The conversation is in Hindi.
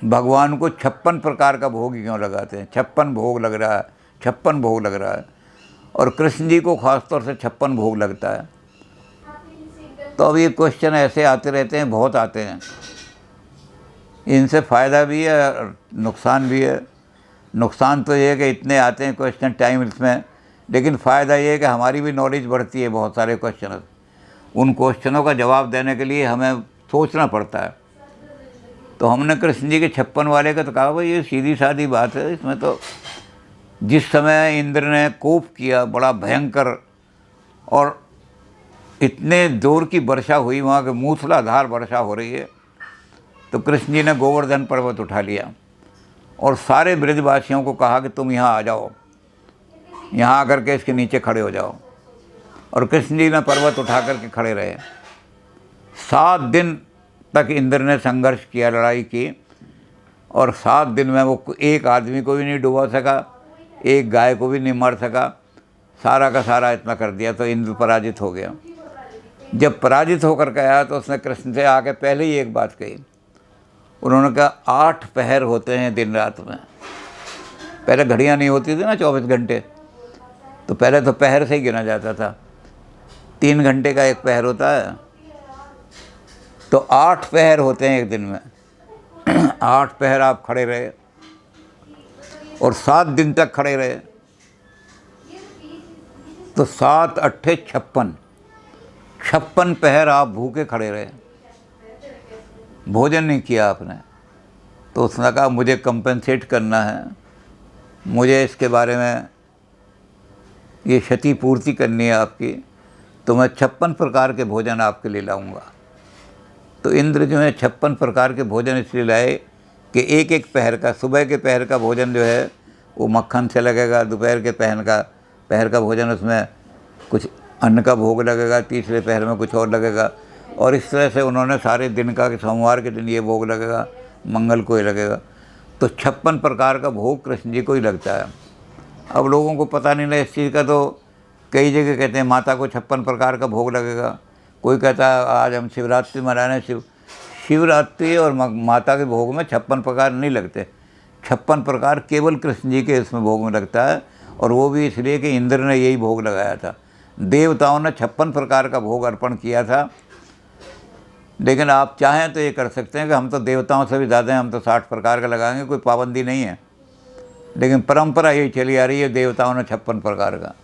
भगवान को 56 प्रकार का भोग क्यों लगाते हैं? 56 भोग लग रहा है, 56 भोग लग रहा है, और कृष्ण जी को खासतौर से 56 भोग लगता है। तो अब ये क्वेश्चन ऐसे आते रहते हैं, बहुत आते हैं। इनसे फ़ायदा भी है और नुकसान भी है। नुकसान तो ये है कि इतने आते हैं क्वेश्चन टाइम इसमें, लेकिन फ़ायदा ये है कि हमारी भी नॉलेज बढ़ती है। बहुत सारे क्वेश्चन, उन क्वेश्चनों का जवाब देने के लिए हमें सोचना पड़ता है। तो हमने कृष्ण जी के 56 वाले का तो कहा भाई ये सीधी सादी बात है। इसमें तो जिस समय इंद्र ने कोप किया बड़ा भयंकर, और इतने जोर की वर्षा हुई, वहाँ के मूसलाधार वर्षा हो रही है, तो कृष्ण जी ने गोवर्धन पर्वत उठा लिया और सारे ब्रजवासियों को कहा कि तुम यहाँ आ जाओ, यहाँ आकर के इसके नीचे खड़े हो जाओ। और कृष्ण जी ने पर्वत उठा करके खड़े रहे। 7 दिन तक इंद्र ने संघर्ष किया, लड़ाई की, और 7 दिन में वो एक आदमी को भी नहीं डुबा सका, एक गाय को भी नहीं मार सका। सारा का सारा इतना कर दिया, तो इंद्र पराजित हो गया। जब पराजित होकर के आया तो उसने कृष्ण से आके पहले ही एक बात कही। उन्होंने कहा 8 पहर होते हैं दिन रात में। पहले घड़ियाँ नहीं होती थी ना 24 घंटे, तो पहले तो पहर से ही गिना जाता था। 3 घंटे का एक पहर होता है, तो 8 पहर होते हैं एक दिन में। 8 पहर आप खड़े रहे और 7 दिन तक खड़े रहे, तो 7 अट्ठे 56, 56 पहर आप भूखे खड़े रहे, भोजन नहीं किया आपने। तो उसने कहा मुझे कंपनसेट करना है, मुझे इसके बारे में ये क्षतिपूर्ति करनी है आपकी, तो मैं 56 प्रकार के भोजन आपके लिए लाऊंगा। तो इंद्र जो है 56 प्रकार के भोजन इसलिए लाए कि एक एक पहर का, सुबह के पहर का भोजन जो है वो मक्खन से लगेगा, दोपहर के पहर का भोजन उसमें कुछ अन्न का भोग लगेगा, तीसरे पहर में कुछ और लगेगा, और इस तरह से उन्होंने सारे दिन का, कि सोमवार के दिन ये भोग लगेगा, मंगल को ही लगेगा। तो 56 प्रकार का भोग कृष्ण जी को ही लगता है। अब लोगों को पता नहीं ना इस चीज़ का, तो कई जगह कहते हैं माता को 56 प्रकार का भोग लगेगा। कोई कहता है आज हम शिवरात्रि मना रहे हैं, शिवरात्रि और माता के भोग में 56 प्रकार नहीं लगते। 56 प्रकार केवल कृष्ण जी के इसमें भोग में लगता है, और वो भी इसलिए कि इंद्र ने यही भोग लगाया था। देवताओं ने 56 प्रकार का भोग अर्पण किया था। लेकिन आप चाहें तो ये कर सकते हैं कि हम तो देवताओं से भी ज़्यादा हैं, हम तो 60 प्रकार का लगाएंगे, कोई पाबंदी नहीं है। लेकिन परंपरा यही चली आ रही है, देवताओं ने 56 प्रकार का।